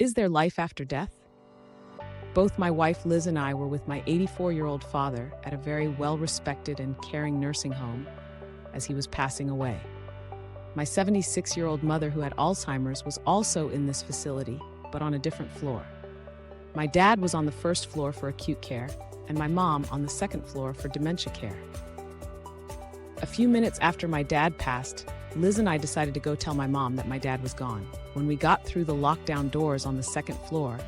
Is there life after death? Both my wife Liz and I were with my 84-year-old father at a very well-respected and caring nursing home as he was passing away. My 76-year-old mother, who had Alzheimer's, was also in this facility, but on a different floor. My dad was on the first floor for acute care, and my mom on the second floor for dementia care. A few minutes after my dad passed, Liz and I decided to go tell my mom that my dad was gone. When we got through the lockdown doors on the second floor,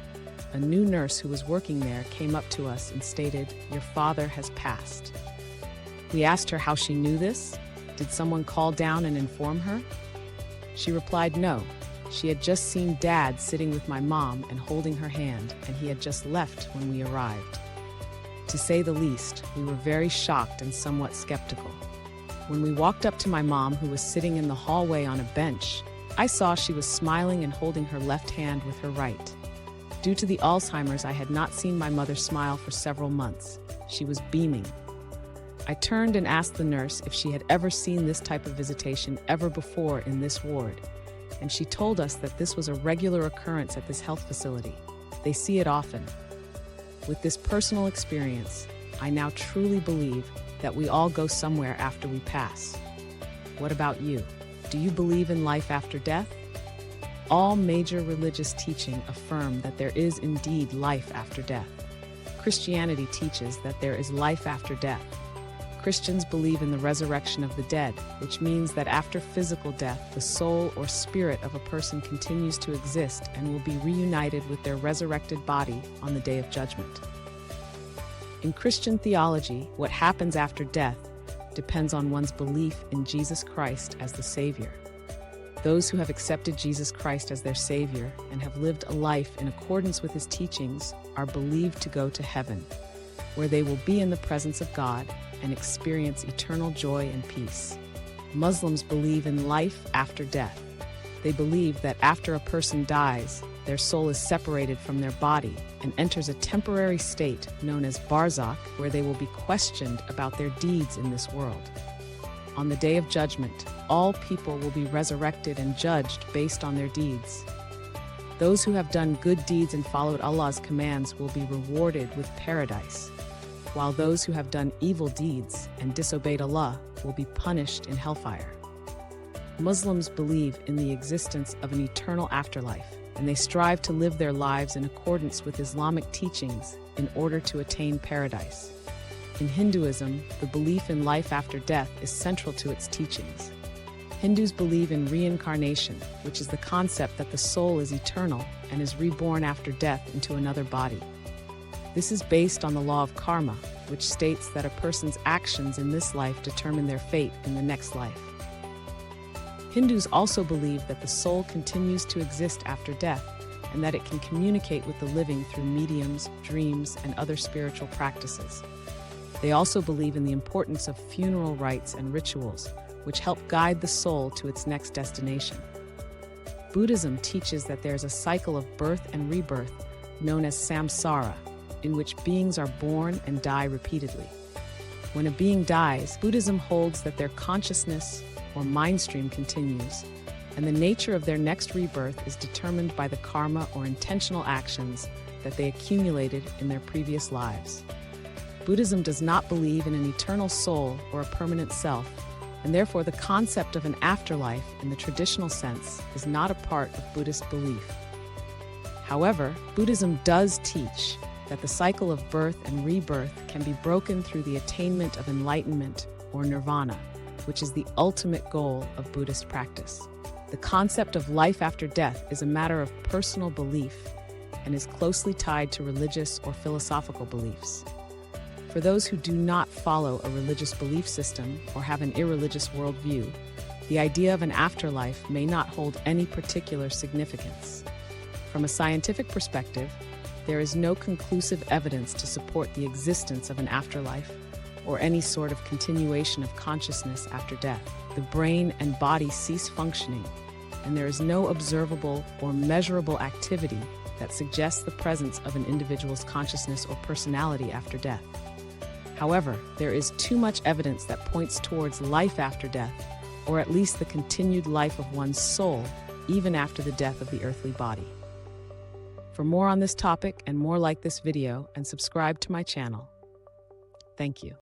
a new nurse who was working there came up to us and stated, "Your father has passed." We asked her how she knew this. Did someone call down and inform her? She replied no. She had just seen Dad sitting with my mom and holding her hand, and he had just left when we arrived. To say the least, we were very shocked and somewhat skeptical. When we walked up to my mom, who was sitting in the hallway on a bench, I saw she was smiling and holding her left hand with her right. Due to the Alzheimer's, I had not seen my mother smile for several months. She was beaming. I turned and asked the nurse if she had ever seen this type of visitation ever before in this ward, and she told us that this was a regular occurrence at this health facility. They see it often. With this personal experience, I now truly believe that we all go somewhere after we pass. What about you? Do you believe in life after death? All major religious teaching affirm that there is indeed life after death. Christianity teaches that there is life after death. Christians believe in the resurrection of the dead, which means that after physical death, the soul or spirit of a person continues to exist and will be reunited with their resurrected body on the day of judgment. In Christian theology, what happens after death depends on one's belief in Jesus Christ as the Savior. Those who have accepted Jesus Christ as their Savior and have lived a life in accordance with His teachings are believed to go to heaven, where they will be in the presence of God and experience eternal joy and peace. Muslims believe in life after death. They believe that after a person dies, their soul is separated from their body and enters a temporary state known as barzakh, where they will be questioned about their deeds in this world. On the day of judgment, all people will be resurrected and judged based on their deeds. Those who have done good deeds and followed Allah's commands will be rewarded with paradise, while those who have done evil deeds and disobeyed Allah will be punished in hellfire. Muslims believe in the existence of an eternal afterlife, and they strive to live their lives in accordance with Islamic teachings in order to attain paradise. In Hinduism, the belief in life after death is central to its teachings. Hindus believe in reincarnation, which is the concept that the soul is eternal and is reborn after death into another body. This is based on the law of karma, which states that a person's actions in this life determine their fate in the next life. Hindus also believe that the soul continues to exist after death and that it can communicate with the living through mediums, dreams, and other spiritual practices. They also believe in the importance of funeral rites and rituals, which help guide the soul to its next destination. Buddhism teaches that there is a cycle of birth and rebirth known as samsara, in which beings are born and die repeatedly. When a being dies, Buddhism holds that their consciousness or mind stream continues, and the nature of their next rebirth is determined by the karma or intentional actions that they accumulated in their previous lives. Buddhism does not believe in an eternal soul or a permanent self, and therefore the concept of an afterlife in the traditional sense is not a part of Buddhist belief. However, Buddhism does teach that the cycle of birth and rebirth can be broken through the attainment of enlightenment or nirvana, which is the ultimate goal of Buddhist practice. The concept of life after death is a matter of personal belief and is closely tied to religious or philosophical beliefs. For those who do not follow a religious belief system or have an irreligious worldview, the idea of an afterlife may not hold any particular significance. From a scientific perspective, there is no conclusive evidence to support the existence of an afterlife or any sort of continuation of consciousness after death. The brain and body cease functioning, and there is no observable or measurable activity that suggests the presence of an individual's consciousness or personality after death. However, there is too much evidence that points towards life after death, or at least the continued life of one's soul, even after the death of the earthly body. For more on this topic and more like this video, and subscribe to my channel. Thank you.